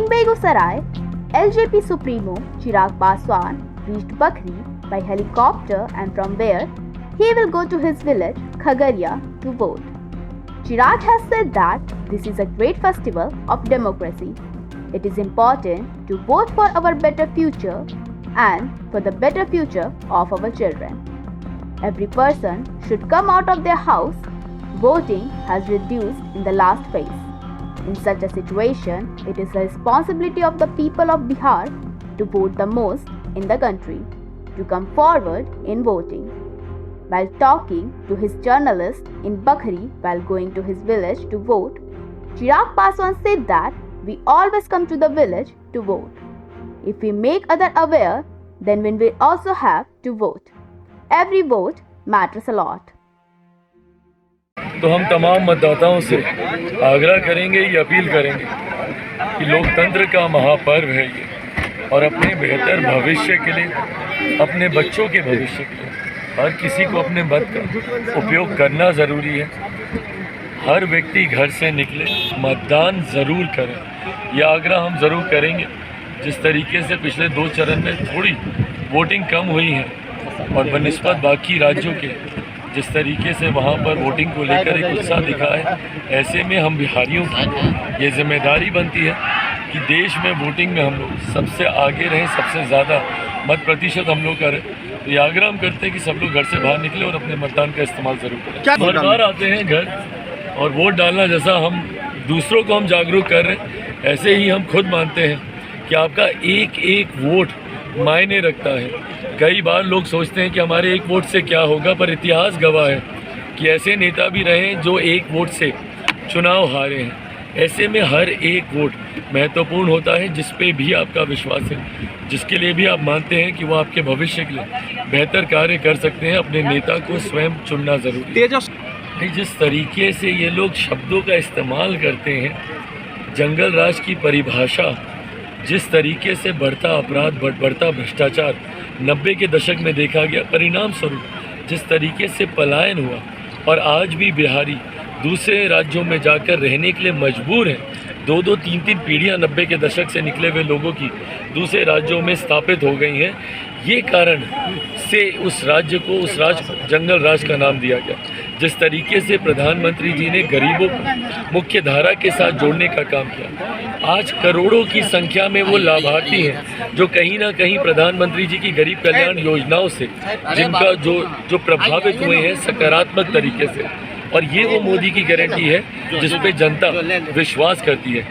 In Begusarai, LJP Supremo Chirag Paswan reached Bakhri by helicopter, and from where he will go to his village Khagaria to vote. Chirag has said that this is a great festival of democracy. It is important to vote for our better future and for the better future of our children. Every person should come out of their house. Voting has reduced in the last phase. In such a situation, it is the responsibility of the people of Bihar to vote the most in the country to come forward in voting. While talking to his journalist in Bakhri while going to his village to vote, Chirag Paswan said that we always come to the village to vote. If we make others aware, then we will also have to vote. Every vote matters a lot. तो हम तमाम मतदाताओं से आग्रह करेंगे, ये appeal करेंगे कि लोकतंत्र का महापर्व है ये, और अपने बेहतर भविष्य के लिए, अपने बच्चों के भविष्य के लिए हर किसी को अपने मत का उपयोग करना ज़रूरी है। हर व्यक्ति घर से निकले, मतदान ज़रूर करें, यह आग्रह हम ज़रूर करेंगे। जिस तरीके से पिछले 2 चरण में थोड़ी वोटिंग कम हुई है और बनिस्बत बाकी राज्यों के जिस तरीके से वहाँ पर वोटिंग को लेकर एक उत्साह दिखा है, ऐसे में हम बिहारियों की ये जिम्मेदारी बनती है कि देश में वोटिंग में हम लोग सबसे आगे रहें, सबसे ज़्यादा मत प्रतिशत हम लोग करें। तो ये आग्रह हम करते हैं कि सब लोग घर से बाहर निकले और अपने मतदान का इस्तेमाल ज़रूर करें। हर बार आते हैं घर और वोट डालना, जैसा हम दूसरों को हम जागरूक कर रहे हैं, ऐसे ही हम खुद मानते हैं कि आपका एक एक वोट मायने रखता है। कई बार लोग सोचते हैं कि हमारे एक वोट से क्या होगा, पर इतिहास गवाह है कि ऐसे नेता भी रहे हैं जो एक वोट से चुनाव हारे हैं। ऐसे में हर एक वोट महत्वपूर्ण होता है, जिस पे भी आपका विश्वास है, जिसके लिए भी आप मानते हैं कि वो आपके भविष्य के लिए बेहतर कार्य कर सकते हैं। अपने नेता को स्वयं चुनना ज़रूरी है। जिस तरीके से ये लोग शब्दों का इस्तेमाल करते हैं, जंगल राज की परिभाषा, जिस तरीके से बढ़ता अपराध, बढ़ता भ्रष्टाचार 90 के दशक में देखा गया, परिणाम स्वरूप जिस तरीके से पलायन हुआ और आज भी बिहारी दूसरे राज्यों में जाकर रहने के लिए मजबूर हैं। 2-2, 3-3 पीढ़ियां 90 के दशक से निकले हुए लोगों की दूसरे राज्यों में स्थापित हो गई हैं। ये कारण से उस राज्य को जंगल राज का नाम दिया गया। जिस तरीके से प्रधानमंत्री जी ने गरीबों को मुख्य धारा के साथ जोड़ने का काम किया, आज करोड़ों की संख्या में वो लाभार्थी हैं जो कहीं ना कहीं प्रधानमंत्री जी की गरीब कल्याण योजनाओं से जिनका जो प्रभावित हुए हैं सकारात्मक तरीके से, और ये वो मोदी की गारंटी है जिस पे जनता विश्वास करती है।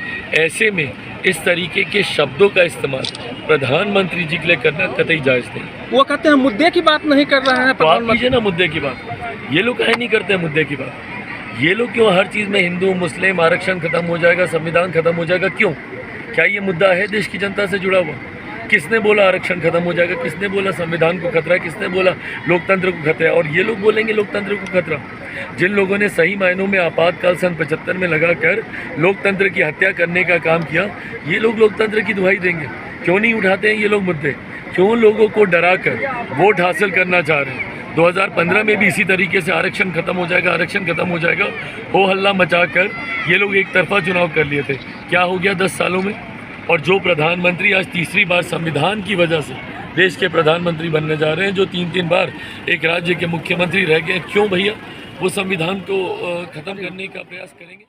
ऐसे में इस तरीके के शब्दों का इस्तेमाल प्रधानमंत्री जी के लिए करना कतई जायज़ नहीं। वो कहते हैं मुद्दे की बात नहीं कर रहे हैं। तो आप कीजिए ना मुद्दे की बात। ये लोग कहीं नहीं करते हैं मुद्दे की बात। ये लोग क्यों हर चीज़ में हिंदू मुस्लिम आरक्षण खत्म हो जाएगा, संविधान खत्म हो जाएगा, क्यों? क्या ये मुद्दा है देश की जनता से जुड़ा हुआ? किसने बोला आरक्षण खत्म हो जाएगा? किसने बोला संविधान को खतरा है? किसने बोला लोकतंत्र को खतरा है? और ये लोग बोलेंगे लोकतंत्र को खतरा। जिन लोगों ने सही मायनों में आपातकाल सन 75 में लगाकर लोकतंत्र की हत्या करने का काम किया, ये लोग लोकतंत्र की दुहाई देंगे? क्यों नहीं उठाते हैं ये लोग मुद्दे? क्यों लोगों को डराकर वोट हासिल करना चाह रहे हैं? 2015 में भी इसी तरीके से आरक्षण खत्म हो जाएगा, आरक्षण खत्म हो जाएगा, हो हल्ला मचाकर ये लोग एक तरफा चुनाव कर लिए थे। क्या हो गया 10 सालों में? और जो प्रधानमंत्री आज तीसरी बार संविधान की वजह से देश के प्रधानमंत्री बनने जा रहे हैं, जो 3-3 बार एक राज्य के मुख्यमंत्री रह गए, क्यों भैया वो संविधान को ख़त्म करने का प्रयास करेंगे?